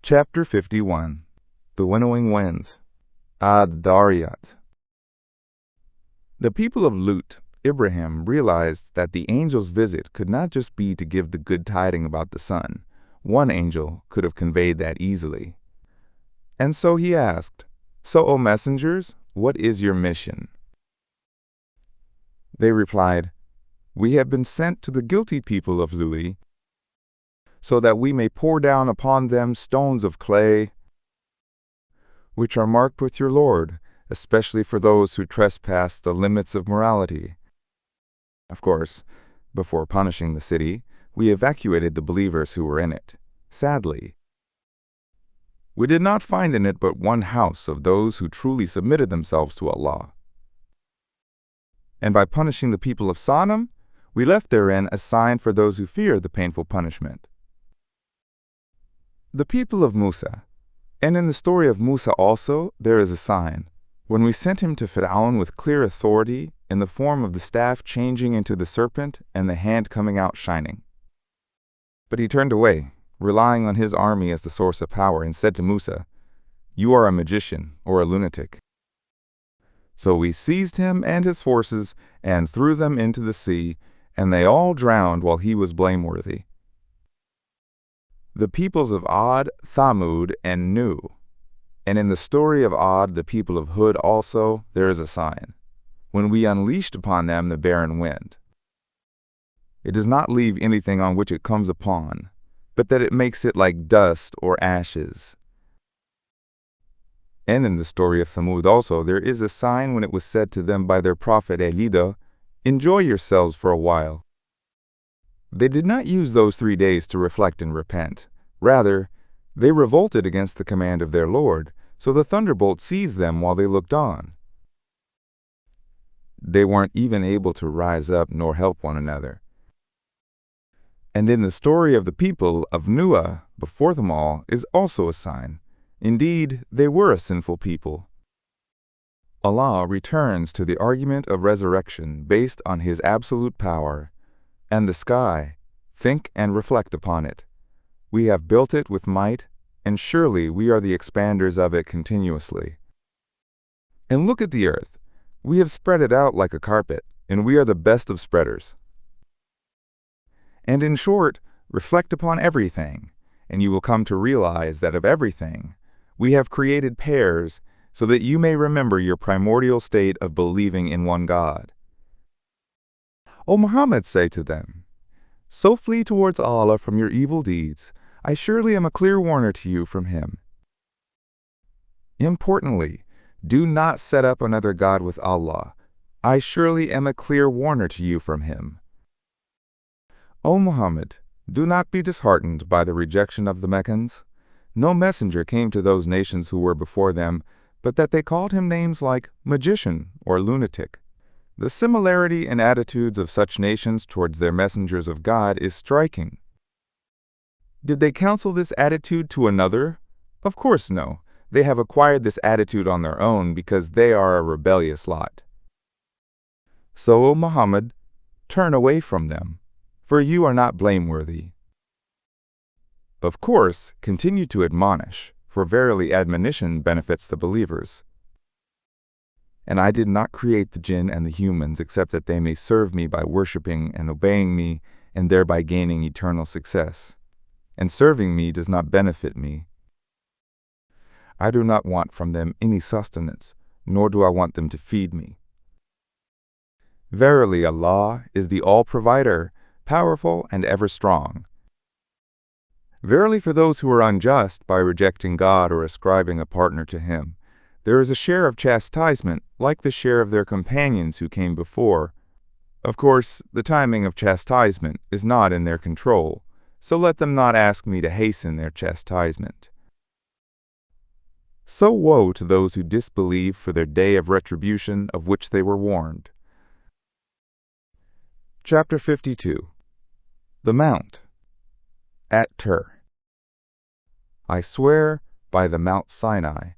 Chapter 51. The Winnowing Winds. Adh-Dhariyat. The people of Lut, Ibrahim, realized that the angel's visit could not just be to give the good tiding about the sun. One angel could have conveyed that easily. And so he asked, "So, O messengers, what is your mission?" They replied, "We have been sent to the guilty people of Lut, so that we may pour down upon them stones of clay, which are marked with your Lord, especially for those who trespass the limits of morality." Of course, before punishing the city, we evacuated the believers who were in it. Sadly, we did not find in it but one house of those who truly submitted themselves to Allah. And by punishing the people of Sodom, we left therein a sign for those who fear the painful punishment. The people of Musa. And in the story of Musa also there is a sign, when we sent him to Fir'aun with clear authority, in the form of the staff changing into the serpent and the hand coming out shining. But he turned away, relying on his army as the source of power, and said to Musa, "You are a magician or a lunatic." So we seized him and his forces and threw them into the sea, and they all drowned while he was blameworthy. The peoples of Ad, Thamud, and Nu. And in the story of Ad, the people of Hud also, there is a sign, when we unleashed upon them the barren wind. It does not leave anything on which it comes upon, but that it makes it like dust or ashes. And in the story of Thamud also, there is a sign when it was said to them by their prophet Al-Hadid, "Enjoy yourselves for a while." They did not use those 3 days to reflect and repent. Rather, they revolted against the command of their Lord, so the thunderbolt seized them while they looked on. They weren't even able to rise up nor help one another. And in the story of the people of Noah, before them all, is also a sign. Indeed, they were a sinful people. Allah returns to the argument of resurrection based on His absolute power. And the sky, think and reflect upon it. We have built it with might, and surely we are the expanders of it continuously. And look at the earth. We have spread it out like a carpet, and we are the best of spreaders. And in short, reflect upon everything, and you will come to realize that of everything, we have created pairs so that you may remember your primordial state of believing in one God. O Muhammad, say to them, "So flee towards Allah from your evil deeds. I surely am a clear warner to you from Him." Importantly, do not set up another God with Allah. I surely am a clear warner to you from Him. O Muhammad, do not be disheartened by the rejection of the Meccans. No messenger came to those nations who were before them, but that they called him names like magician or lunatic. The similarity in attitudes of such nations towards their messengers of God is striking. Did they counsel this attitude to another? Of course no. They have acquired this attitude on their own because they are a rebellious lot. So, O Muhammad, turn away from them, for you are not blameworthy. Of course, continue to admonish, for verily admonition benefits the believers. And I did not create the jinn and the humans except that they may serve me by worshiping and obeying me and thereby gaining eternal success. And serving me does not benefit me. I do not want from them any sustenance, nor do I want them to feed me. Verily Allah is the All-Provider, powerful and ever strong. Verily for those who are unjust by rejecting God or ascribing a partner to Him, there is a share of chastisement like the share of their companions who came before. Of course, the timing of chastisement is not in their control, so let them not ask me to hasten their chastisement. So woe to those who disbelieve for their day of retribution of which they were warned. Chapter 52. The Mount. At-Tur. I swear by the Mount Sinai,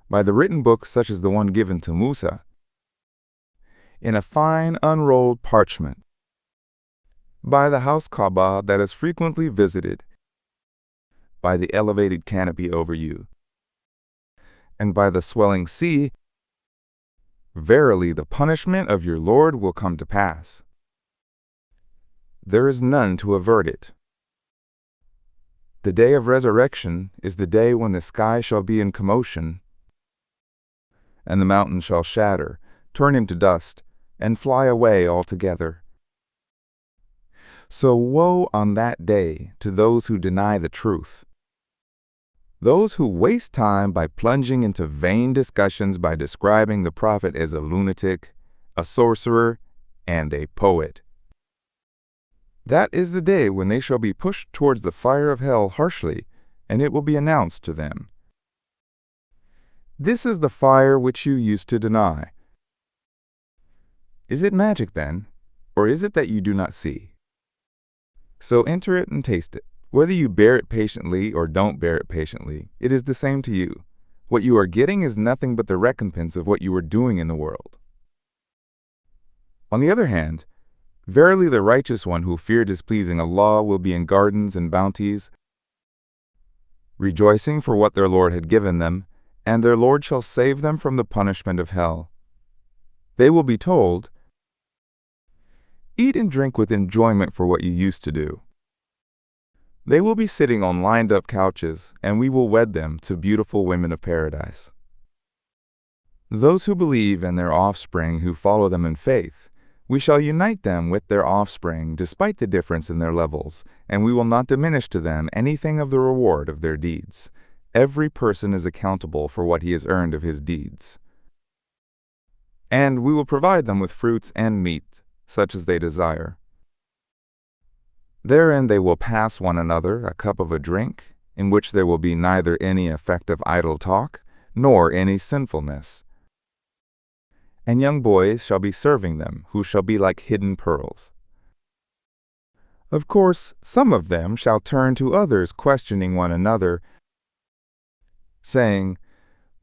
by the written book such as the one given to Musa, in a fine unrolled parchment, by the house Kaaba that is frequently visited, by the elevated canopy over you, and by the swelling sea. Verily, the punishment of your Lord will come to pass. There is none to avert it. The day of resurrection is the day when the sky shall be in commotion, and the mountains shall shatter, turn into dust, and fly away altogether. So woe on that day to those who deny the truth, those who waste time by plunging into vain discussions by describing the prophet as a lunatic, a sorcerer, and a poet. That is the day when they shall be pushed towards the fire of hell harshly, and it will be announced to them, "This is the fire which you used to deny." Is it magic then, or is it that you do not see? So enter it and taste it. Whether you bear it patiently or don't bear it patiently, it is the same to you. What you are getting is nothing but the recompense of what you were doing in the world. On the other hand, verily the righteous one who feared displeasing Allah will be in gardens and bounties, rejoicing for what their Lord had given them, and their Lord shall save them from the punishment of hell. They will be told, "Eat and drink with enjoyment for what you used to do." They will be sitting on lined-up couches, and we will wed them to beautiful women of paradise. Those who believe and their offspring who follow them in faith, we shall unite them with their offspring despite the difference in their levels, and we will not diminish to them anything of the reward of their deeds. Every person is accountable for what he has earned of his deeds. And we will provide them with fruits and meat, such as they desire. Therein they will pass one another a cup of a drink, in which there will be neither any effect of idle talk, nor any sinfulness. And young boys shall be serving them, who shall be like hidden pearls. Of course, some of them shall turn to others, questioning one another, saying,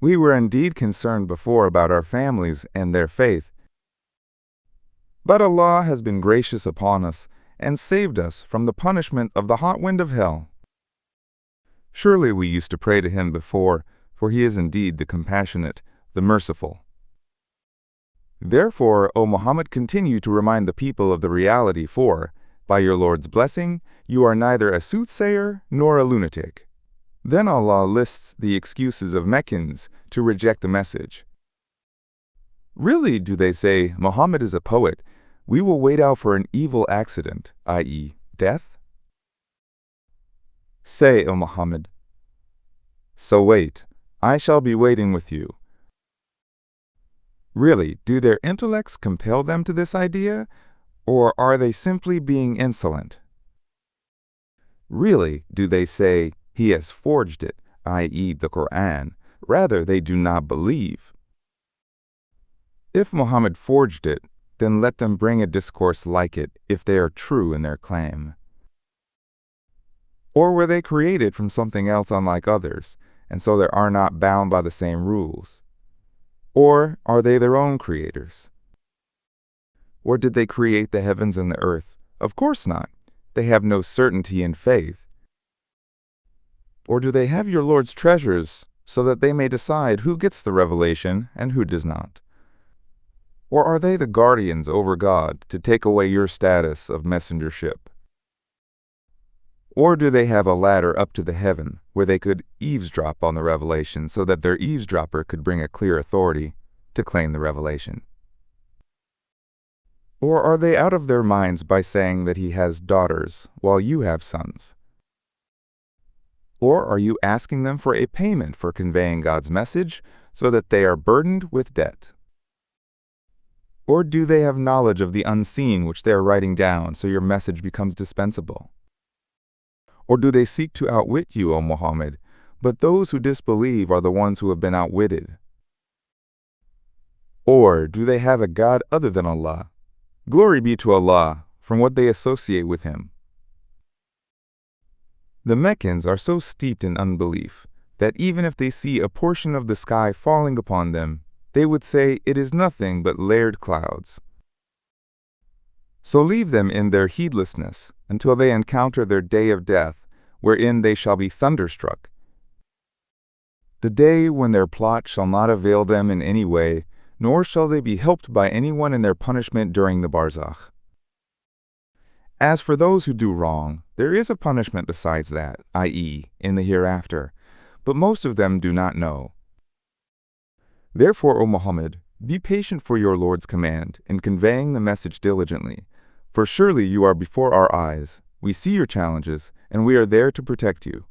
"We were indeed concerned before about our families and their faith, but Allah has been gracious upon us, and saved us from the punishment of the hot wind of hell. Surely we used to pray to Him before, for He is indeed the compassionate, the merciful." Therefore, O Muhammad, continue to remind the people of the reality, for, by your Lord's blessing, you are neither a soothsayer nor a lunatic. Then Allah lists the excuses of Meccans to reject the message. Really, do they say, Muhammad is a poet, we will wait out for an evil accident, i.e., death? Say, O Muhammad, so wait, I shall be waiting with you. Really, do their intellects compel them to this idea, or are they simply being insolent? Really, do they say, he has forged it, i.e., the Quran, rather they do not believe? If Muhammad forged it, then let them bring a discourse like it, if they are true in their claim. Or were they created from something else unlike others, and so they are not bound by the same rules? Or are they their own creators? Or did they create the heavens and the earth? Of course not. They have no certainty in faith. Or do they have your Lord's treasures, so that they may decide who gets the revelation and who does not? Or are they the guardians over God to take away your status of messengership? Or do they have a ladder up to the heaven where they could eavesdrop on the revelation so that their eavesdropper could bring a clear authority to claim the revelation? Or are they out of their minds by saying that he has daughters while you have sons? Or are you asking them for a payment for conveying God's message so that they are burdened with debt? Or do they have knowledge of the unseen which they are writing down so your message becomes dispensable? Or do they seek to outwit you, O Muhammad, but those who disbelieve are the ones who have been outwitted? Or do they have a God other than Allah? Glory be to Allah from what they associate with Him. The Meccans are so steeped in unbelief that even if they see a portion of the sky falling upon them, they would say it is nothing but layered clouds. So leave them in their heedlessness until they encounter their day of death, wherein they shall be thunderstruck. The day when their plot shall not avail them in any way, nor shall they be helped by anyone in their punishment during the barzakh. As for those who do wrong, there is a punishment besides that, i.e., in the hereafter, but most of them do not know. Therefore, O Muhammad, be patient for your Lord's command in conveying the message diligently, for surely you are before our eyes, we see your challenges, and we are there to protect you.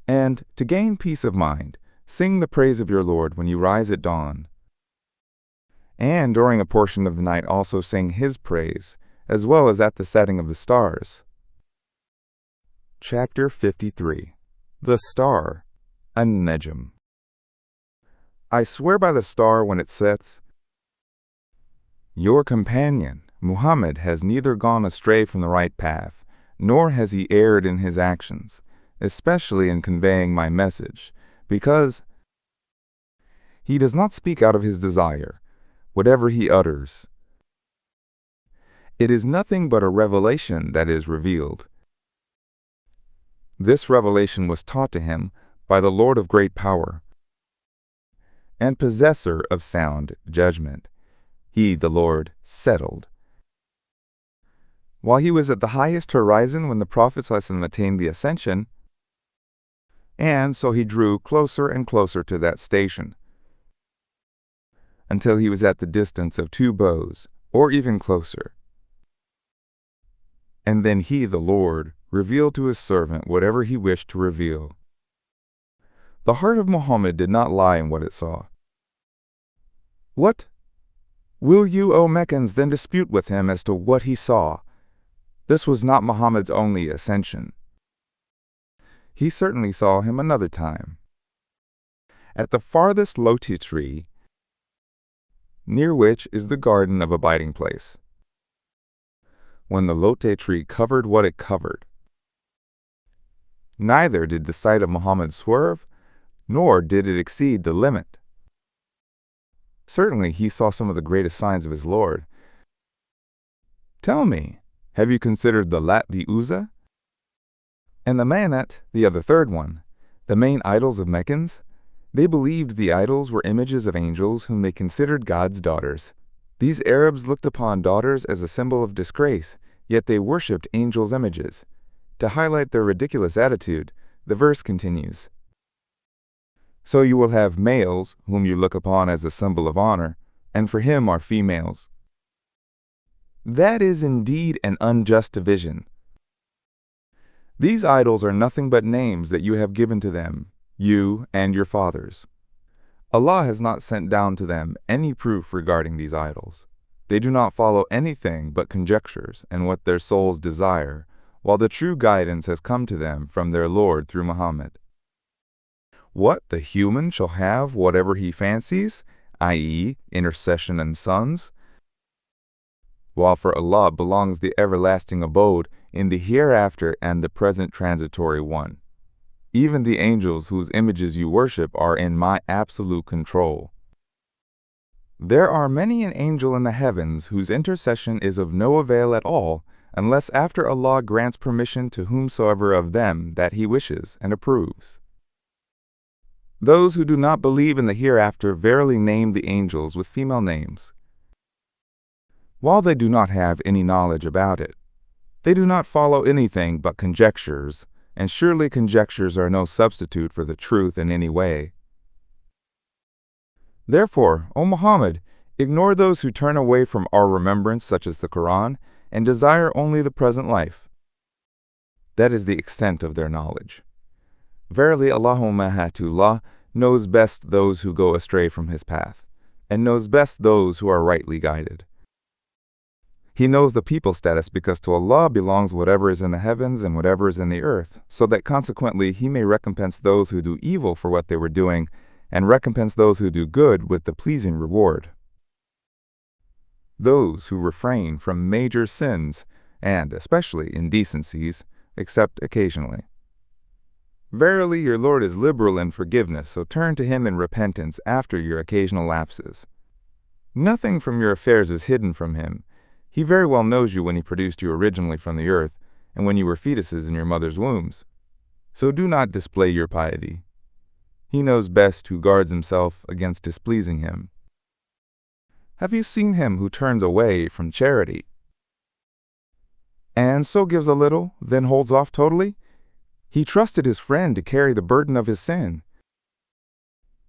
And, to gain peace of mind, sing the praise of your Lord when you rise at dawn. And during a portion of the night also sing His praise, as well as at the setting of the stars. Chapter 53. The Star, An-Najm. I swear by the star when it sets. Your companion, Muhammad, has neither gone astray from the right path, nor has he erred in his actions, especially in conveying my message, because he does not speak out of his desire. Whatever he utters, it is nothing but a revelation that is revealed. This revelation was taught to him by the Lord of great power and possessor of sound judgment. He, the Lord, settled. While he was at the highest horizon when the Prophet ﷺ attained the ascension, and so he drew closer and closer to that station, until he was at the distance of 2 bows, or even closer. And then he, the Lord, revealed to his servant whatever he wished to reveal. The heart of Muhammad did not lie in what it saw. What? Will you, O Meccans, then dispute with him as to what he saw? This was not Muhammad's only ascension. He certainly saw him another time. At the farthest lotus tree, near which is the garden of abiding place, when the lote tree covered what it covered. Neither did the sight of Muhammad swerve, nor did it exceed the limit. Certainly he saw some of the greatest signs of his Lord. Tell me, have you considered the Lat, the Uzza, and the Manat, the other third one, the main idols of Meccans? They believed the idols were images of angels whom they considered God's daughters. These Arabs looked upon daughters as a symbol of disgrace, yet they worshipped angels' images. To highlight their ridiculous attitude, the verse continues, So you will have males, whom you look upon as a symbol of honor, and for him are females. That is indeed an unjust division. These idols are nothing but names that you have given to them, you and your fathers. Allah has not sent down to them any proof regarding these idols. They do not follow anything but conjectures and what their souls desire, while the true guidance has come to them from their Lord through Muhammad. What, the human shall have whatever he fancies, i.e., intercession and sons? While for Allah belongs the everlasting abode in the hereafter and the present transitory one. Even the angels whose images you worship are in my absolute control. There are many an angel in the heavens whose intercession is of no avail at all, unless after Allah grants permission to whomsoever of them that He wishes and approves. Those who do not believe in the hereafter verily name the angels with female names, while they do not have any knowledge about it. They do not follow anything but conjectures, and surely conjectures are no substitute for the truth in any way. Therefore, O Muhammad, ignore those who turn away from our remembrance, such as the Quran, and desire only the present life. That is the extent of their knowledge. Verily, Allah knows best those who go astray from His path, and knows best those who are rightly guided. He knows the people's status because to Allah belongs whatever is in the heavens and whatever is in the earth, so that consequently He may recompense those who do evil for what they were doing, and recompense those who do good with the pleasing reward. Those who refrain from major sins, and especially indecencies, except occasionally. Verily, your Lord is liberal in forgiveness, so turn to Him in repentance after your occasional lapses. Nothing from your affairs is hidden from Him. He very well knows you when He produced you originally from the earth, and when you were fetuses in your mother's wombs. So do not display your piety. He knows best who guards himself against displeasing him. Have you seen him who turns away from charity, and so gives a little, then holds off totally? He trusted his friend to carry the burden of his sin.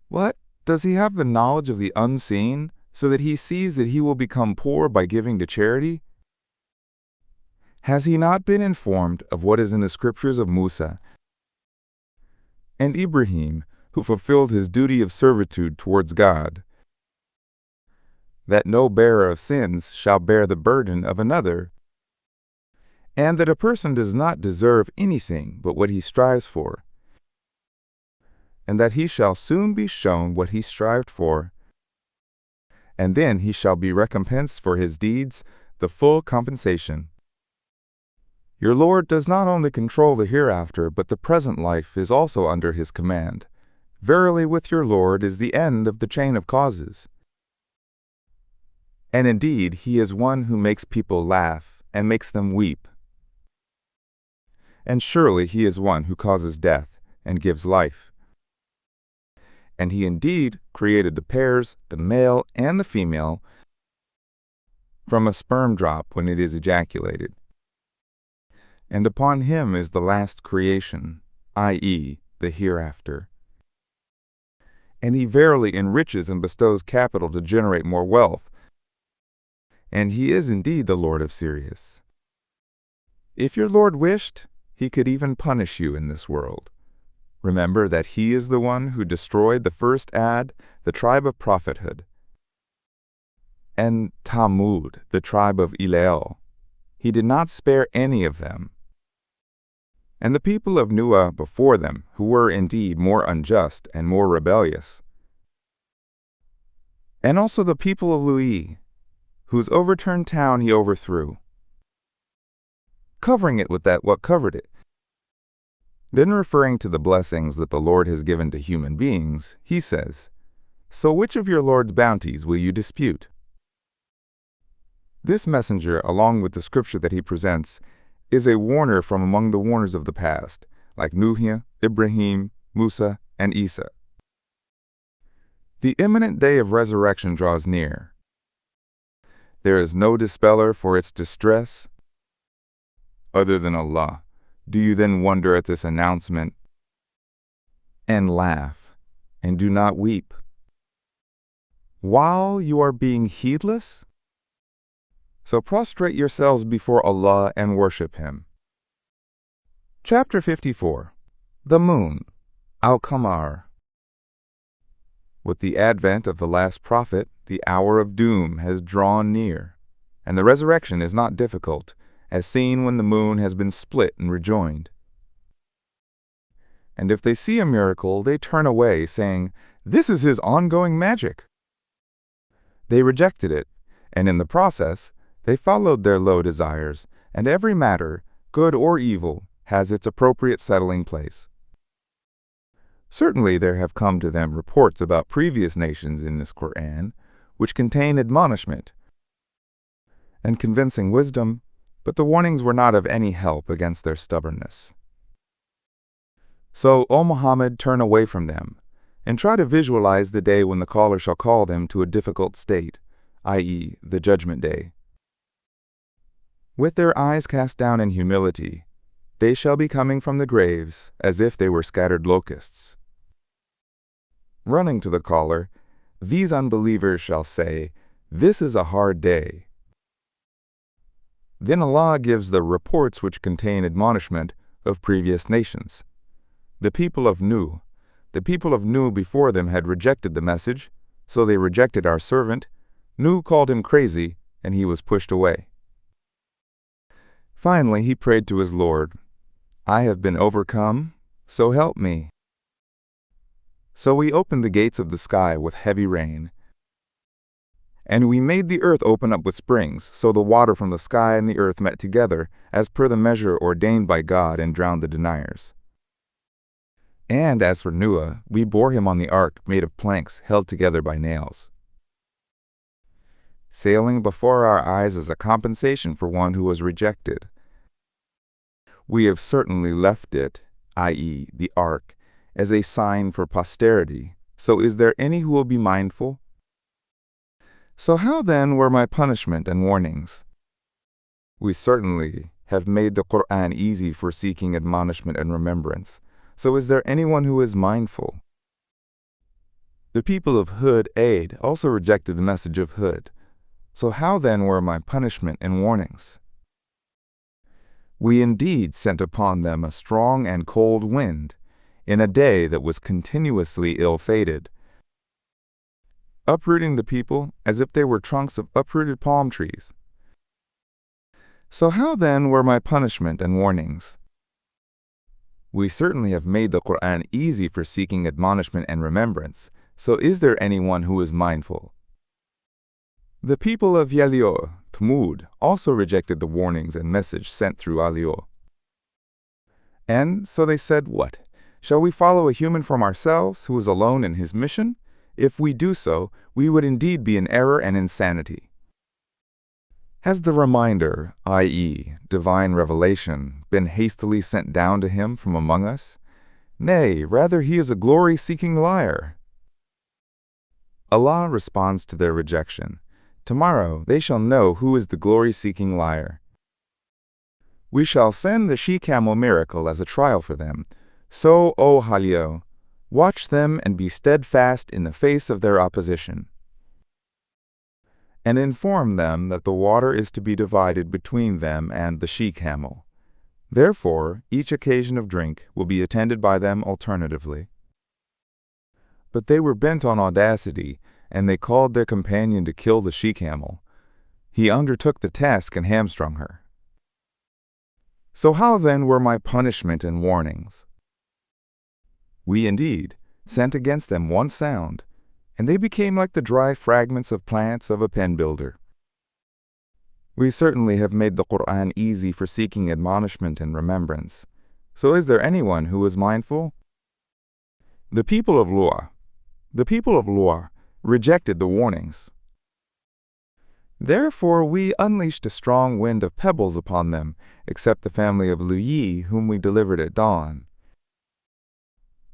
What? Does he have the knowledge of the unseen, so that he sees that he will become poor by giving to charity? Has he not been informed of what is in the scriptures of Musa and Ibrahim, who fulfilled his duty of servitude towards God, that no bearer of sins shall bear the burden of another, and that a person does not deserve anything but what he strives for, and that he shall soon be shown what he strived for, and then he shall be recompensed for his deeds, the full compensation. Your Lord does not only control the hereafter, but the present life is also under his command. Verily, with your Lord is the end of the chain of causes. And indeed, he is one who makes people laugh and makes them weep. And surely he is one who causes death and gives life. And he indeed created the pairs, the male and the female, from a sperm drop when it is ejaculated. And upon him is the last creation, i.e., the hereafter. And he verily enriches and bestows capital to generate more wealth, and he is indeed the Lord of Sirius. If your Lord wished, he could even punish you in this world. Remember that he is the one who destroyed the first Ad, the tribe of prophethood, and Tamud, the tribe of Ilael. He did not spare any of them. And the people of Nuah before them, who were indeed more unjust and more rebellious. And also the people of Lui, whose overturned town he overthrew, covering it with what covered it. Then referring to the blessings that the Lord has given to human beings, he says, So which of your Lord's bounties will you dispute? This messenger, along with the scripture that he presents, is a warner from among the warners of the past, like Nuh, Ibrahim, Musa, and Isa. The imminent day of resurrection draws near. There is no dispeller for its distress other than Allah. Do you then wonder at this announcement and laugh and do not weep while you are being heedless? So prostrate yourselves before Allah and worship Him. Chapter 54. The Moon, Al-Qamar. With the advent of the last prophet, the hour of doom has drawn near, and the resurrection is not difficult, as seen when the moon has been split and rejoined. And if they see a miracle, they turn away, saying, This is his ongoing magic. They rejected it, and in the process, they followed their low desires, and every matter, good or evil, has its appropriate settling place. Certainly there have come to them reports about previous nations in this Quran, which contain admonishment and convincing wisdom, but the warnings were not of any help against their stubbornness. So, O Muhammad, turn away from them, and try to visualize the day when the caller shall call them to a difficult state, i.e., the judgment day. With their eyes cast down in humility, they shall be coming from the graves as if they were scattered locusts. Running to the caller, these unbelievers shall say, This is a hard day. Then Allah gives the reports which contain admonishment of previous nations. The people of Nuh before them had rejected the message, so they rejected our servant. Nuh called him crazy, and he was pushed away. Finally, he prayed to his Lord, I have been overcome, so help me. So we opened the gates of the sky with heavy rain, and we made the earth open up with springs, so the water from the sky and the earth met together, as per the measure ordained by God, and drowned the deniers. And as for Noah, we bore him on the ark made of planks held together by nails, sailing before our eyes as a compensation for one who was rejected. We have certainly left it, i.e., the ark, as a sign for posterity. So is there any who will be mindful? So how then were my punishment and warnings? We certainly have made the Quran easy for seeking admonishment and remembrance. So is there anyone who is mindful? The people of Hud also rejected the message of Hud. So how then were my punishment and warnings? We indeed sent upon them a strong and cold wind, in a day that was continuously ill-fated, uprooting the people as if they were trunks of uprooted palm trees. So how then were my punishment and warnings? We certainly have made the Quran easy for seeking admonishment and remembrance. So is there anyone who is mindful? The people of Yalio, Tmud, also rejected the warnings and message sent through Alio. And so they said, what? Shall we follow a human from ourselves who is alone in his mission? If we do so, we would indeed be in error and insanity. Has the reminder, i.e., divine revelation, been hastily sent down to him from among us? Nay, rather he is a glory-seeking liar. Allah responds to their rejection. Tomorrow they shall know who is the glory-seeking liar. We shall send the she-camel miracle as a trial for them. So, O Halio, watch them and be steadfast in the face of their opposition. And inform them that the water is to be divided between them and the she-camel. Therefore, each occasion of drink will be attended by them alternatively. But they were bent on audacity, and they called their companion to kill the she-camel. He undertook the task and hamstrung her. So how then were my punishment and warnings? We indeed sent against them one sound, and they became like the dry fragments of plants of a pen builder. We certainly have made the Quran easy for seeking admonishment and remembrance. So is there anyone who is mindful? The people of Lu'ah rejected the warnings. Therefore we unleashed a strong wind of pebbles upon them, except the family of Lu'i, whom we delivered at dawn,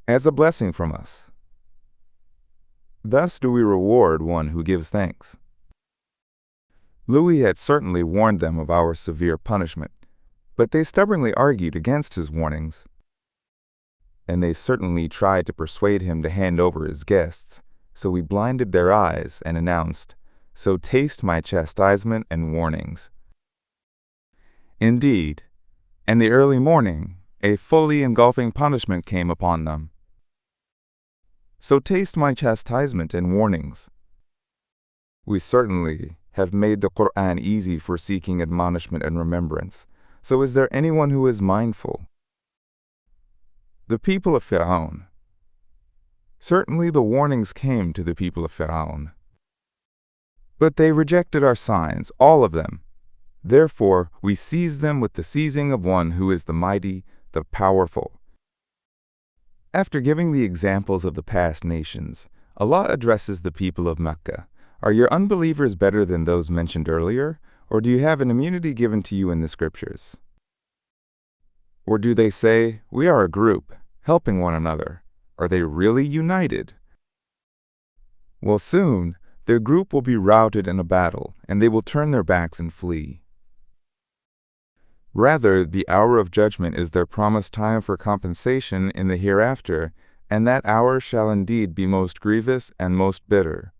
as a blessing from us. Thus do we reward one who gives thanks. Louis had certainly warned them of our severe punishment, but they stubbornly argued against his warnings, and they certainly tried to persuade him to hand over his guests. So we blinded their eyes and announced, so taste my chastisement and warnings. Indeed, in the early morning, a fully engulfing punishment came upon them. So taste my chastisement and warnings. We certainly have made the Quran easy for seeking admonishment and remembrance. So is there anyone who is mindful? The people of Fir'aun. Certainly the warnings came to the people of Fir'aun. But they rejected our signs, all of them. Therefore we seized them with the seizing of one who is the mighty, the powerful. After giving the examples of the past nations, Allah addresses the people of Mecca. Are your unbelievers better than those mentioned earlier, or do you have an immunity given to you in the scriptures? Or do they say, we are a group, helping one another? Are they really united? Well, soon, their group will be routed in a battle, and they will turn their backs and flee. Rather, the hour of judgment is their promised time for compensation in the hereafter, and that hour shall indeed be most grievous and most bitter.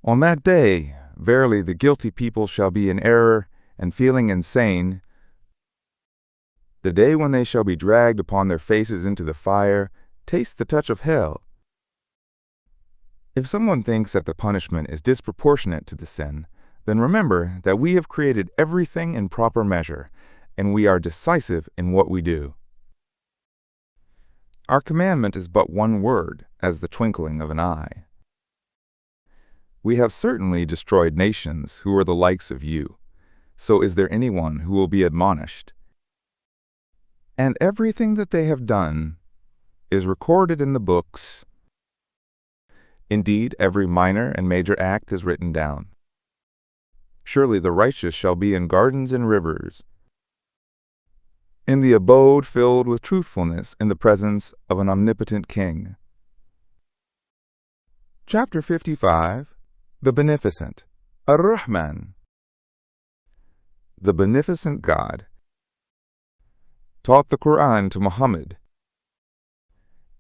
On that day, verily the guilty people shall be in error and feeling insane, the day when they shall be dragged upon their faces into the fire. Taste the touch of hell. If someone thinks that the punishment is disproportionate to the sin, then remember that we have created everything in proper measure, and we are decisive in what we do. Our commandment is but one word, as the twinkling of an eye. We have certainly destroyed nations who are the likes of you. So is there anyone who will be admonished? And everything that they have done is recorded in the books. Indeed, every minor and major act is written down. Surely the righteous shall be in gardens and rivers. in the abode filled with truthfulness in the presence of an omnipotent king. Chapter 55. The Beneficent. Ar-Rahman. The Beneficent God taught the Quran to Muhammad.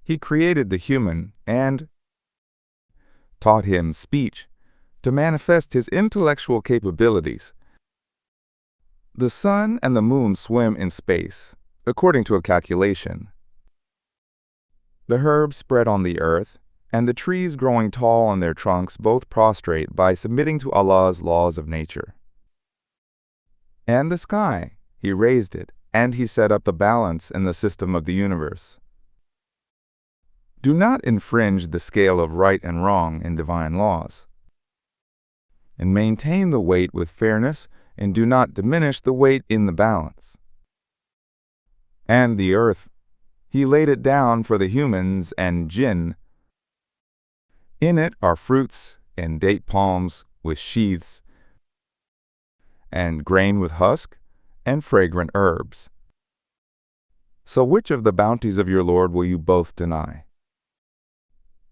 He created the human and taught him speech to manifest his intellectual capabilities. The sun and the moon swim in space, according to a calculation. The herbs spread on the earth, and the trees growing tall on their trunks both prostrate by submitting to Allah's laws of nature. And the sky, He raised it, and He set up the balance in the system of the universe. Do not infringe the scale of right and wrong in divine laws, and maintain the weight with fairness, and do not diminish the weight in the balance. And the earth, He laid it down for the humans and jinn. In it are fruits and date palms with sheaths, and grain with husk, and fragrant herbs. So which of the bounties of your Lord will you both deny?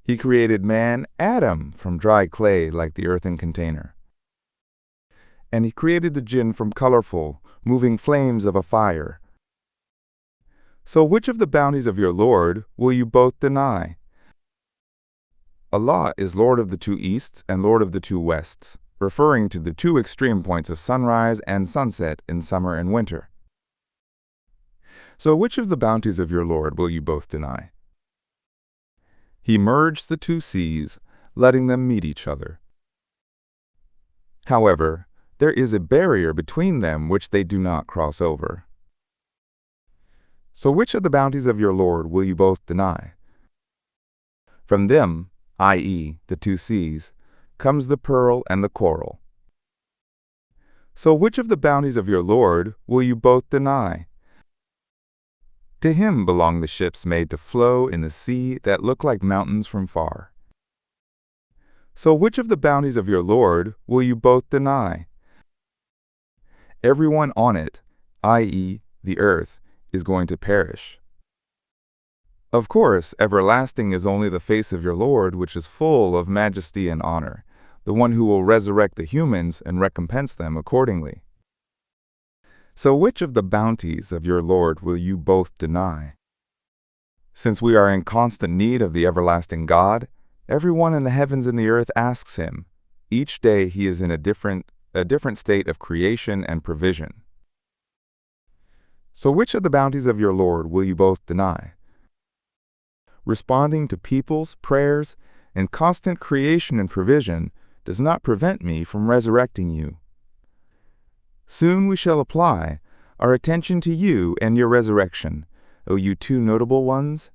He created man, Adam, from dry clay like the earthen container. And He created the jinn from colorful, moving flames of a fire. So which of the bounties of your Lord will you both deny? Allah is Lord of the two easts and Lord of the two wests, referring to the two extreme points of sunrise and sunset in summer and winter. So which of the bounties of your Lord will you both deny? He merged the two seas, letting them meet each other. However, there is a barrier between them which they do not cross over. So which of the bounties of your Lord will you both deny? From them, i.e., the two seas, comes the pearl and the coral. So which of the bounties of your Lord will you both deny? To Him belong the ships made to flow in the sea that look like mountains from far. So which of the bounties of your Lord will you both deny? Everyone on it, i.e., the earth, is going to perish. Of course, everlasting is only the face of your Lord, which is full of majesty and honor, the one who will resurrect the humans and recompense them accordingly. So which of the bounties of your Lord will you both deny? Since we are in constant need of the everlasting God, everyone in the heavens and the earth asks Him. Each day He is in a different state of creation and provision. So which of the bounties of your Lord will you both deny? Responding to people's prayers and constant creation and provision does not prevent me from resurrecting you. Soon we shall apply our attention to you and your resurrection, O you two notable ones.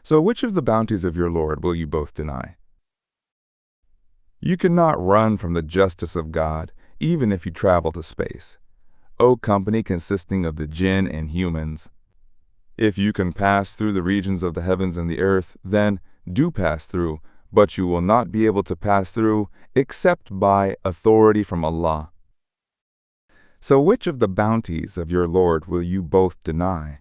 So which of the bounties of your Lord will you both deny? You cannot run from the justice of God, even if you travel to space, O company consisting of the jinn and humans. If you can pass through the regions of the heavens and the earth, then do pass through, but you will not be able to pass through except by authority from Allah. So which of the bounties of your Lord will you both deny?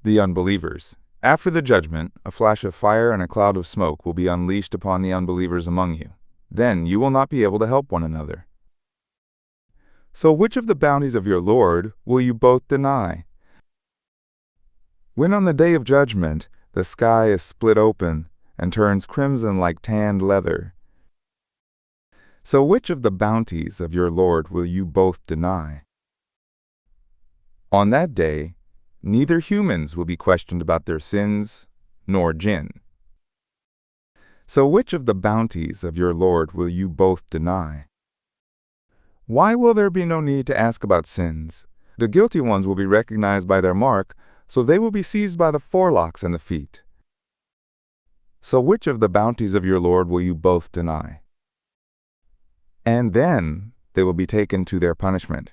The unbelievers. After the judgment, a flash of fire and a cloud of smoke will be unleashed upon the unbelievers among you. Then you will not be able to help one another. So which of the bounties of your Lord will you both deny? When on the day of judgment the sky is split open and turns crimson like tanned leather. So which of the bounties of your Lord will you both deny? On that day, neither humans will be questioned about their sins, nor jinn. So which of the bounties of your Lord will you both deny? Why will there be no need to ask about sins? The guilty ones will be recognized by their mark, so they will be seized by the forelocks and the feet. So which of the bounties of your Lord will you both deny? And then they will be taken to their punishment.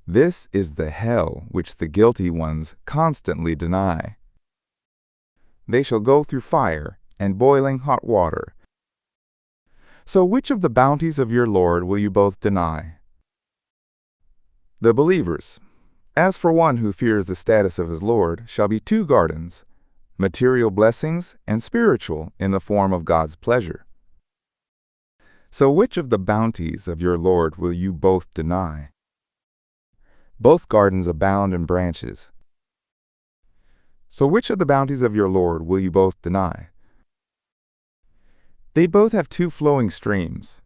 This is the hell which the guilty ones constantly deny. They shall go through fire and boiling hot water. So which of the bounties of your Lord will you both deny? The believers. As for one who fears the status of his Lord, shall be two gardens, material blessings and spiritual in the form of God's pleasure. So which of the bounties of your Lord will you both deny? Both gardens abound in branches. So which of the bounties of your Lord will you both deny? They both have two flowing streams.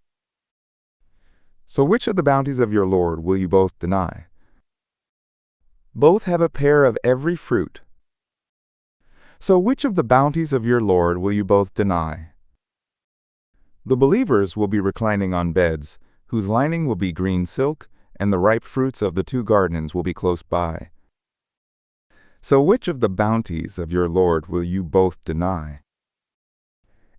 So which of the bounties of your Lord will you both deny? Both have a pair of every fruit. So which of the bounties of your Lord will you both deny? The believers will be reclining on beds, whose lining will be green silk, and the ripe fruits of the two gardens will be close by. So which of the bounties of your Lord will you both deny?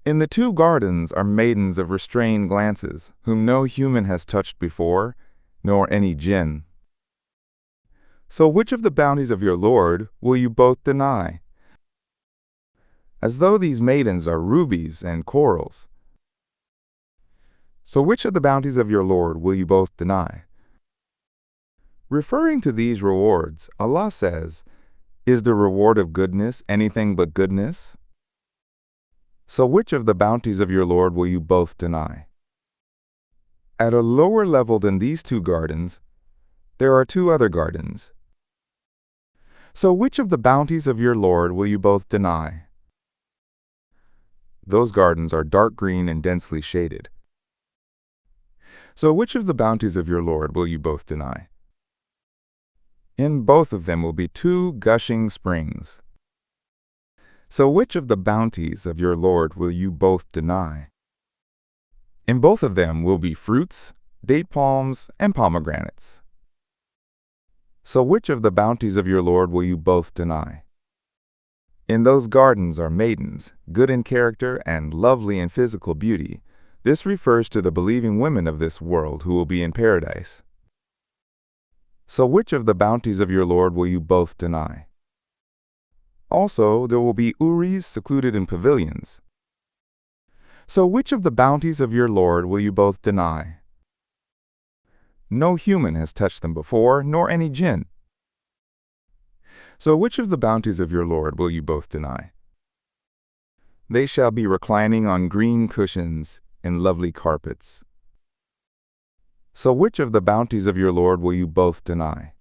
In the two gardens are maidens of restrained glances, whom no human has touched before, nor any jinn. So which of the bounties of your Lord will you both deny? As though these maidens are rubies and corals. So which of the bounties of your Lord will you both deny? Referring to these rewards, Allah says, "Is the reward of goodness anything but goodness?" So which of the bounties of your Lord will you both deny? At a lower level than these two gardens, there are two other gardens. So which of the bounties of your Lord will you both deny? Those gardens are dark green and densely shaded. So which of the bounties of your Lord will you both deny? In both of them will be two gushing springs. So which of the bounties of your Lord will you both deny? In both of them will be fruits, date palms, and pomegranates. So which of the bounties of your Lord will you both deny? In those gardens are maidens, good in character and lovely in physical beauty. This refers to the believing women of this world who will be in paradise. So which of the bounties of your Lord will you both deny? Also, there will be Uris secluded in pavilions. So which of the bounties of your Lord will you both deny? No human has touched them before, nor any jinn. So which of the bounties of your Lord will you both deny? They shall be reclining on green cushions and lovely carpets. So which of the bounties of your Lord will you both deny?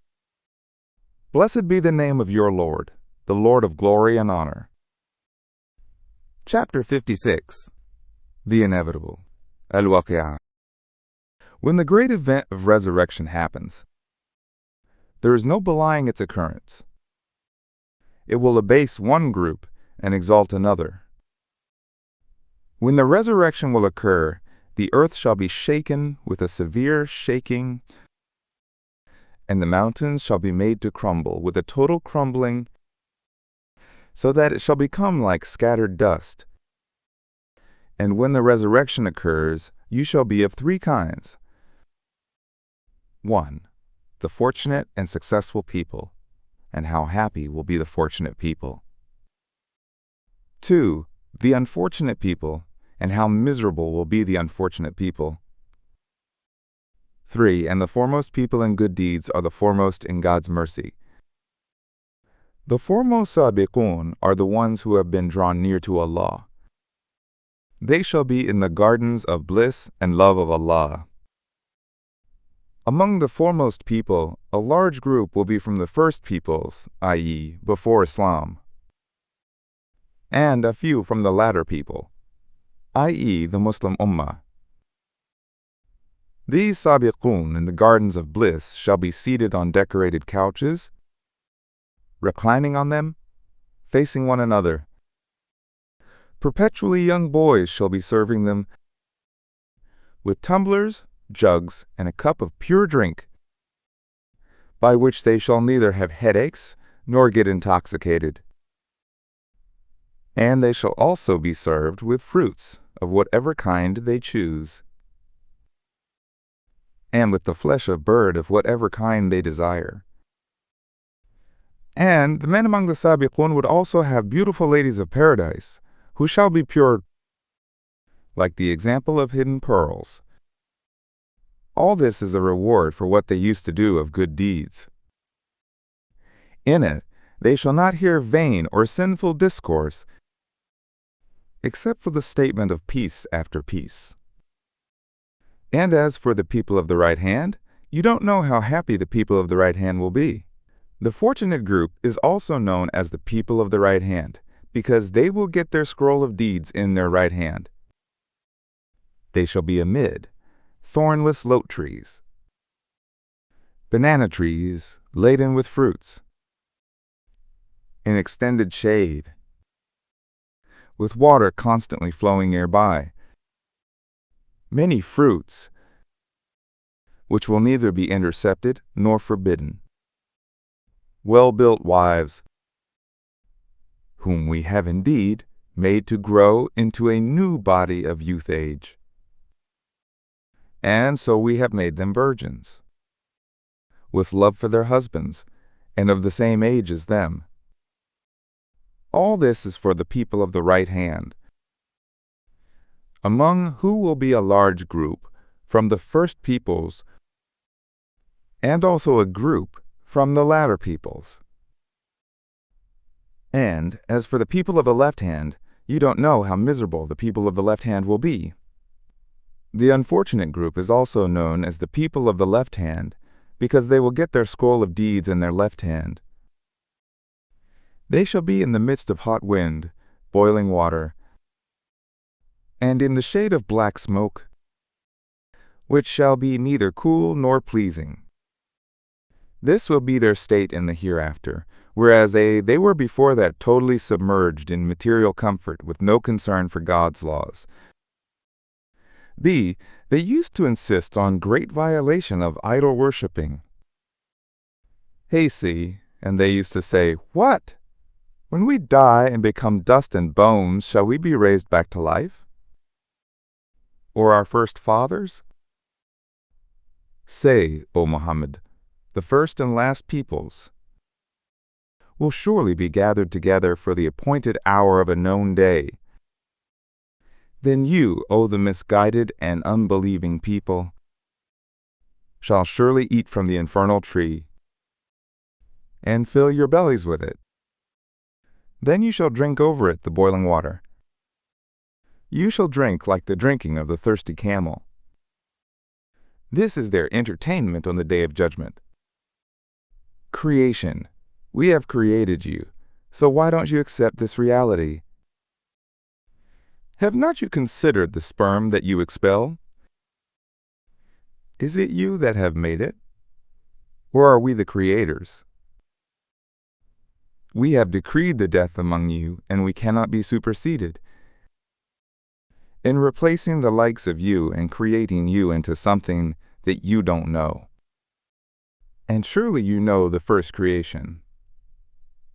Blessed be the name of your Lord, the Lord of glory and honor. Chapter 56. The Inevitable. Al-Waqi'ah. When the great event of resurrection happens, there is no belying its occurrence. It will abase one group and exalt another. When the resurrection will occur, the earth shall be shaken with a severe shaking, and the mountains shall be made to crumble with a total crumbling, so that it shall become like scattered dust. And when the resurrection occurs, you shall be of three kinds. 1. The fortunate and successful people, and how happy will be the fortunate people. 2. The unfortunate people, and how miserable will be the unfortunate people. 3. And the foremost people in good deeds are the foremost in God's mercy. The foremost sabiqun are the ones who have been drawn near to Allah. They shall be in the gardens of bliss and love of Allah. Among the foremost people, a large group will be from the first peoples, i.e., before Islam, and a few from the latter people, i.e., the Muslim Ummah. These sabiqun in the gardens of bliss shall be seated on decorated couches, reclining on them, facing one another. Perpetually young boys shall be serving them with tumblers, jugs, and a cup of pure drink, by which they shall neither have headaches nor get intoxicated. And they shall also be served with fruits of whatever kind they choose, and with the flesh of bird of whatever kind they desire. And the men among the sabiqun would also have beautiful ladies of paradise, who shall be pure, like the example of hidden pearls. All this is a reward for what they used to do of good deeds. In it, they shall not hear vain or sinful discourse, except for the statement of peace after peace. And as for the people of the right hand, you don't know how happy the people of the right hand will be. The fortunate group is also known as the people of the right hand, because they will get their scroll of deeds in their right hand. They shall be amid thornless lote trees, banana trees laden with fruits, in extended shade, with water constantly flowing nearby, many fruits, which will neither be intercepted nor forbidden, well-built wives, whom we have indeed made to grow into a new body of youth age. And so we have made them virgins, with love for their husbands, and of the same age as them. All this is for the people of the right hand, among who will be a large group from the first peoples, and also a group from the latter peoples. And as for the people of the left hand, you don't know how miserable the people of the left hand will be. The unfortunate group is also known as the people of the left hand, because they will get their scroll of deeds in their left hand. They shall be in the midst of hot wind, boiling water, and in the shade of black smoke, which shall be neither cool nor pleasing. This will be their state in the hereafter, whereas they were before that totally submerged in material comfort with no concern for God's laws. B. They used to insist on great violation of idol worshipping. Hey, C. And they used to say, "What? When we die and become dust and bones, shall we be raised back to life? Or our first fathers?" Say, O Muhammad, the first and last peoples will surely be gathered together for the appointed hour of a known day. Then you, O the misguided and unbelieving people, shall surely eat from the infernal tree, and fill your bellies with it. Then you shall drink over it the boiling water. You shall drink like the drinking of the thirsty camel. This is their entertainment on the day of judgment. Creation. We have created you, so why don't you accept this reality? Have not you considered the sperm that you expel? Is it you that have made it? Or are we the creators? We have decreed the death among you, and we cannot be superseded. In replacing the likes of you and creating you into something that you don't know. And surely you know the first creation.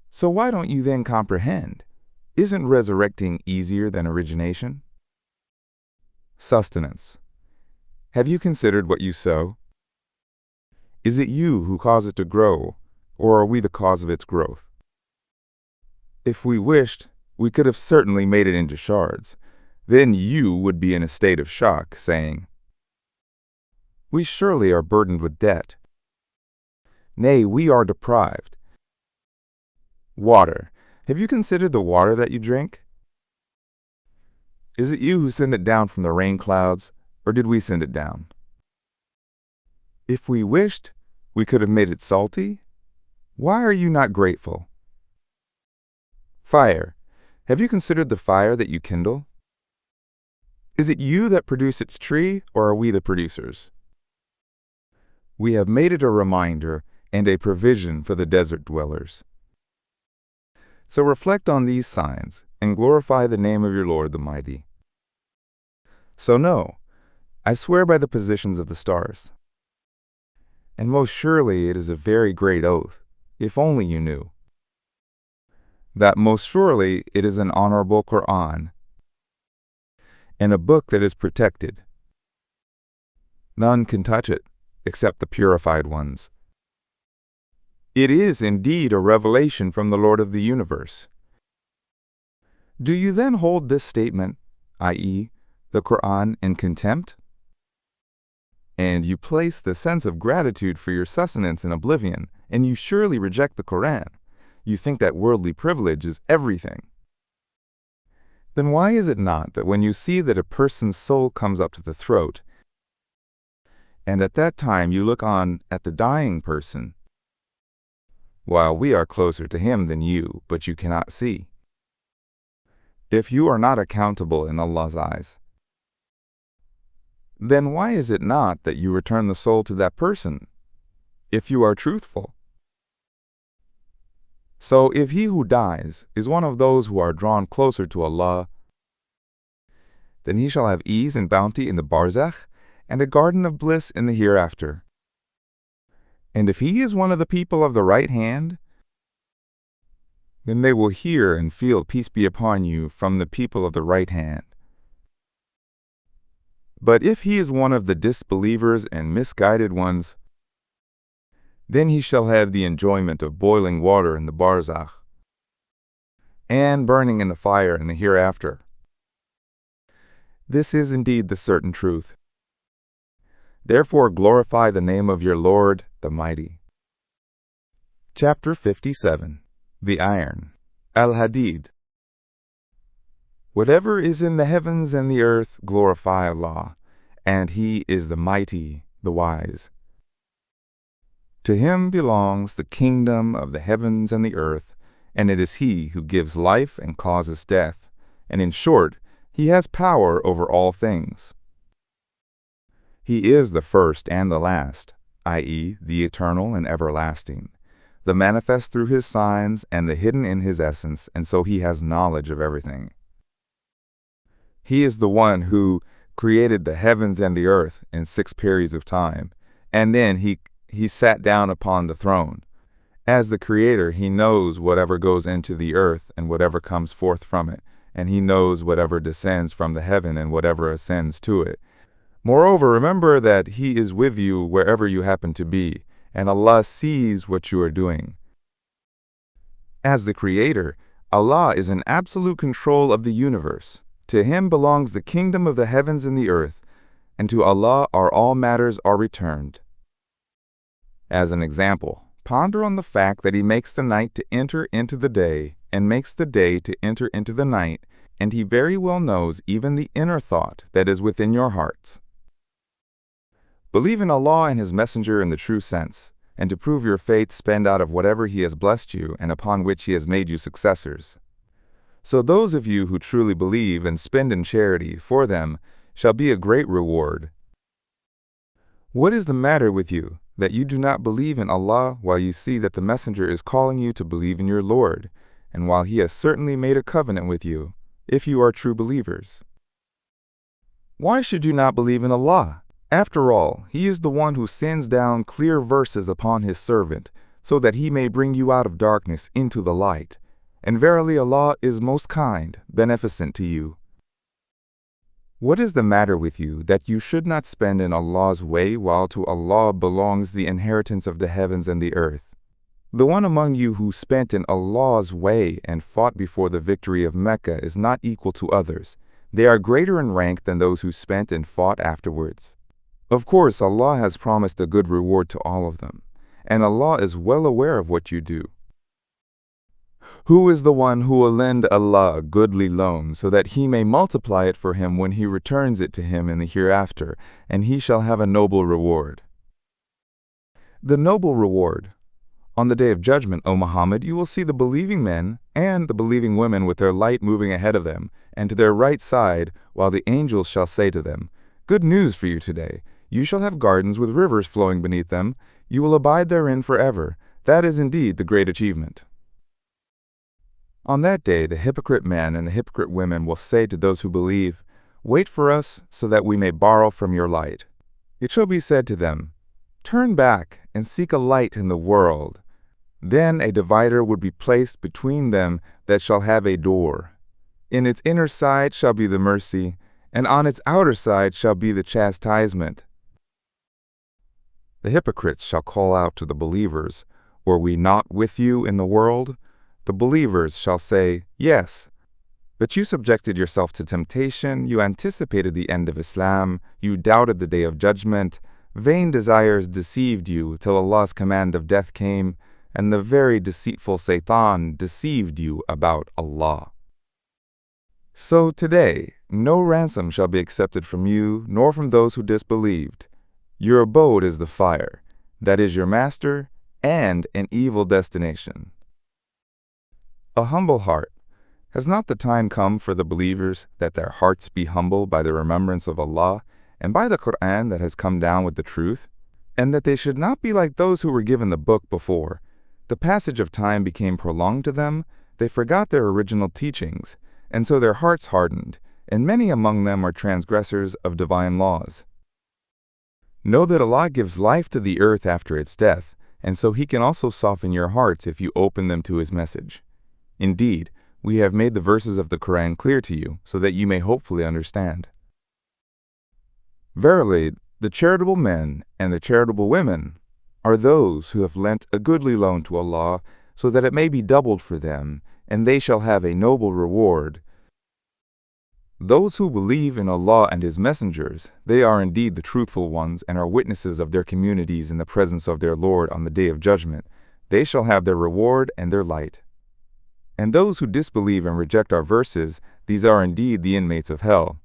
So why don't you then comprehend? Isn't resurrecting easier than origination? Sustenance. Have you considered what you sow? Is it you who cause it to grow, or are we the cause of its growth? If we wished, we could have certainly made it into shards. Then you would be in a state of shock, saying, "We surely are burdened with debt. Nay, we are deprived." Water. Have you considered the water that you drink? Is it you who sent it down from the rain clouds, or did we send it down? If we wished, we could have made it salty. Why are you not grateful? Fire. Have you considered the fire that you kindle? Is it you that produce its tree, or are we the producers? We have made it a reminder and a provision for the desert dwellers. So reflect on these signs and glorify the name of your Lord the Mighty. So know, I swear by the positions of the stars. And most surely it is a very great oath, if only you knew, that most surely it is an honorable Quran, and a book that is protected. None can touch it, except the purified ones. It is indeed a revelation from the Lord of the universe. Do you then hold this statement, i.e., the Quran, in contempt? And you place the sense of gratitude for your sustenance in oblivion, and you surely reject the Quran, You think that worldly privilege is everything. Then why is it not that when you see that a person's soul comes up to the throat, and at that time you look on at the dying person, while we are closer to him than you, but you cannot see? If you are not accountable in Allah's eyes, then why is it not that you return the soul to that person, if you are truthful? So if he who dies is one of those who are drawn closer to Allah, then he shall have ease and bounty in the barzakh and a garden of bliss in the hereafter. And if he is one of the people of the right hand, then they will hear and feel peace be upon you from the people of the right hand. But if he is one of the disbelievers and misguided ones, then he shall have the enjoyment of boiling water in the barzakh, and burning in the fire in the hereafter. This is indeed the certain truth. Therefore glorify the name of your Lord, the Mighty. Chapter 57. The Iron. Al-Hadid. Whatever is in the heavens and the earth, glorify Allah, and He is the Mighty, the Wise. To Him belongs the kingdom of the heavens and the earth, and it is He who gives life and causes death, and in short, He has power over all things. He is the first and the last, i.e., the eternal and everlasting, the manifest through His signs and the hidden in His essence, and so He has knowledge of everything. He is the one who created the heavens and the earth in 6 periods of time, and then He sat down upon the throne. As the Creator, He knows whatever goes into the earth and whatever comes forth from it, and He knows whatever descends from the heaven and whatever ascends to it. Moreover, remember that He is with you wherever you happen to be, and Allah sees what you are doing. As the Creator, Allah is in absolute control of the universe. To Him belongs the kingdom of the heavens and the earth, and to Allah all matters are returned. As an example, ponder on the fact that He makes the night to enter into the day, and makes the day to enter into the night, and He very well knows even the inner thought that is within your hearts. Believe in Allah and His Messenger in the true sense, and to prove your faith spend out of whatever He has blessed you and upon which He has made you successors. So those of you who truly believe and spend in charity, for them shall be a great reward. What is the matter with you, that you do not believe in Allah while you see that the Messenger is calling you to believe in your Lord, and while He has certainly made a covenant with you, if you are true believers? Why should you not believe in Allah? After all, He is the one who sends down clear verses upon His servant, so that He may bring you out of darkness into the light. And verily Allah is most kind, beneficent to you. What is the matter with you, that you should not spend in Allah's way, while to Allah belongs the inheritance of the heavens and the earth? The one among you who spent in Allah's way and fought before the victory of Mecca is not equal to others. They are greater in rank than those who spent and fought afterwards. Of course, Allah has promised a good reward to all of them, and Allah is well aware of what you do. Who is the one who will lend Allah a goodly loan, so that He may multiply it for him when He returns it to him in the hereafter, and he shall have a noble reward? The noble reward. On the day of judgment, O Muhammad, you will see the believing men and the believing women with their light moving ahead of them, and to their right side, while the angels shall say to them, "Good news for you today. You shall have gardens with rivers flowing beneath them. You will abide therein forever. That is indeed the great achievement." On that day, the hypocrite men and the hypocrite women will say to those who believe, "Wait for us, so that we may borrow from your light." It shall be said to them, "Turn back and seek a light in the world." Then a divider would be placed between them that shall have a door. In its inner side shall be the mercy, and on its outer side shall be the chastisement. The hypocrites shall call out to the believers, "Were we not with you in the world?" The believers shall say, "Yes." But you subjected yourself to temptation, you anticipated the end of Islam, you doubted the day of judgment, vain desires deceived you till Allah's command of death came, and the very deceitful Satan deceived you about Allah. So today, no ransom shall be accepted from you, nor from those who disbelieved. Your abode is the fire, that is your master, and an evil destination. A humble heart. Has not the time come for the believers that their hearts be humble by the remembrance of Allah, and by the Quran that has come down with the truth? And that they should not be like those who were given the book before. The passage of time became prolonged to them, they forgot their original teachings, and so their hearts hardened, and many among them are transgressors of divine laws. Know that Allah gives life to the earth after its death, and so He can also soften your hearts if you open them to His message. Indeed, we have made the verses of the Quran clear to you, so that you may hopefully understand. Verily, the charitable men and the charitable women are those who have lent a goodly loan to Allah, so that it may be doubled for them, and they shall have a noble reward. Those who believe in Allah and His messengers, they are indeed the truthful ones and are witnesses of their communities in the presence of their Lord on the Day of Judgment. They shall have their reward and their light. And those who disbelieve and reject our verses, these are indeed the inmates of hell.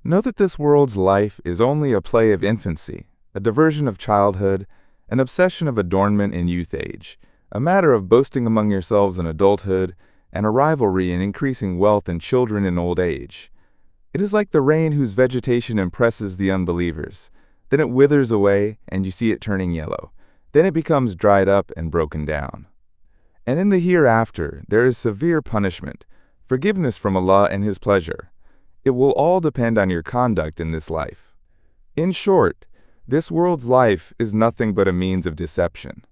Know that this world's life is only a play of infancy, a diversion of childhood, an obsession of adornment in youth age, a matter of boasting among yourselves in adulthood, and a rivalry in increasing wealth in children in old age. It is like the rain whose vegetation impresses the unbelievers. Then it withers away, and you see it turning yellow. Then it becomes dried up and broken down. And in the hereafter there is severe punishment, forgiveness from Allah and His pleasure. It will all depend on your conduct in this life. In short, this world's life is nothing but a means of deception.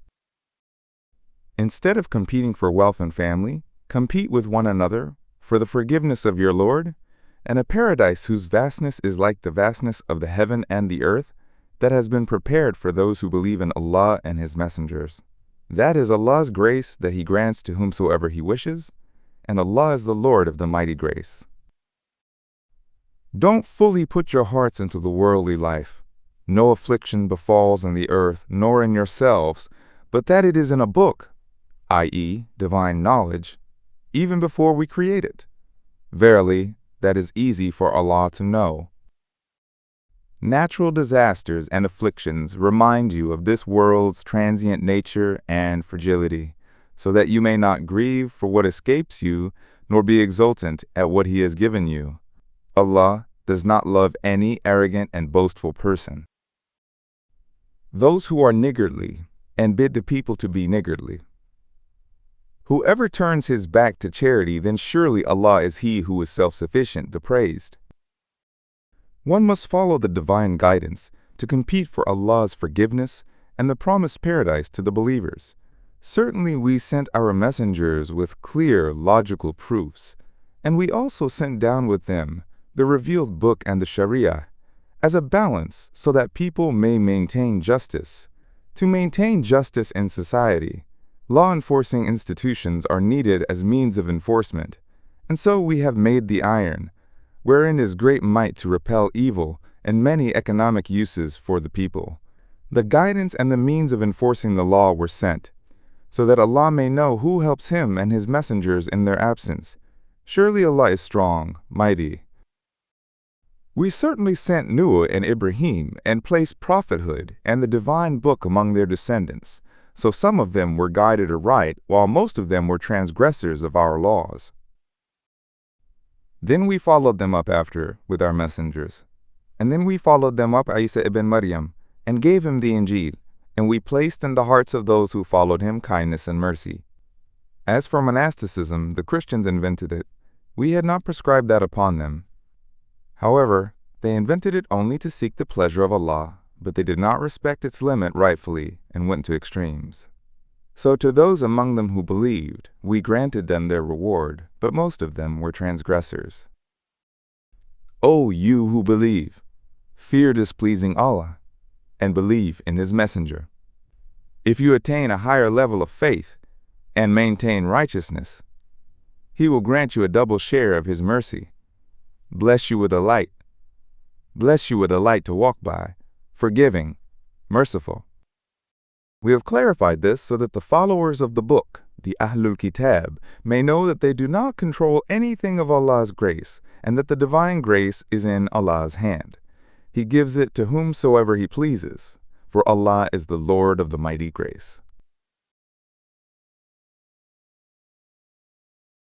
Instead of competing for wealth and family, compete with one another for the forgiveness of your Lord, and a paradise whose vastness is like the vastness of the heaven and the earth, that has been prepared for those who believe in Allah and His messengers. That is Allah's grace that He grants to whomsoever He wishes, and Allah is the Lord of the mighty grace. Don't fully put your hearts into the worldly life. No affliction befalls on the earth, nor in yourselves, but that it is in a book, i.e., divine knowledge, even before we create it. Verily, that is easy for Allah to know. Natural disasters and afflictions remind you of this world's transient nature and fragility, so that you may not grieve for what escapes you, nor be exultant at what He has given you. Allah does not love any arrogant and boastful person. Those who are niggardly, and bid the people to be niggardly. Whoever turns his back to charity, then surely Allah is He who is self-sufficient, the praised. One must follow the divine guidance to compete for Allah's forgiveness and the promised paradise to the believers. Certainly we sent our messengers with clear, logical proofs, and we also sent down with them the revealed book and the Sharia as a balance so that people may maintain justice. To maintain justice in society, law enforcing institutions are needed as means of enforcement, and so we have made the iron, wherein is great might to repel evil and many economic uses for the people. The guidance and the means of enforcing the law were sent, so that Allah may know who helps Him and His messengers in their absence. Surely Allah is strong, mighty. We certainly sent Noah and Ibrahim and placed prophethood and the divine book among their descendants, so some of them were guided aright, while most of them were transgressors of our laws. Then we followed them up after with our messengers. And then we followed them up Isa ibn Maryam, and gave him the Injil, and we placed in the hearts of those who followed him kindness and mercy. As for monasticism, the Christians invented it. We had not prescribed that upon them. However, they invented it only to seek the pleasure of Allah, but they did not respect its limit rightfully and went to extremes. So to those among them who believed, we granted them their reward, but most of them were transgressors. O you who believe, fear displeasing Allah, and believe in His messenger. If you attain a higher level of faith and maintain righteousness, He will grant you a double share of His mercy, bless you with a light to walk by, forgiving, merciful. We have clarified this so that the followers of the book, the Ahlul Kitab, may know that they do not control anything of Allah's grace, and that the divine grace is in Allah's hand. He gives it to whomsoever He pleases, for Allah is the Lord of the mighty grace.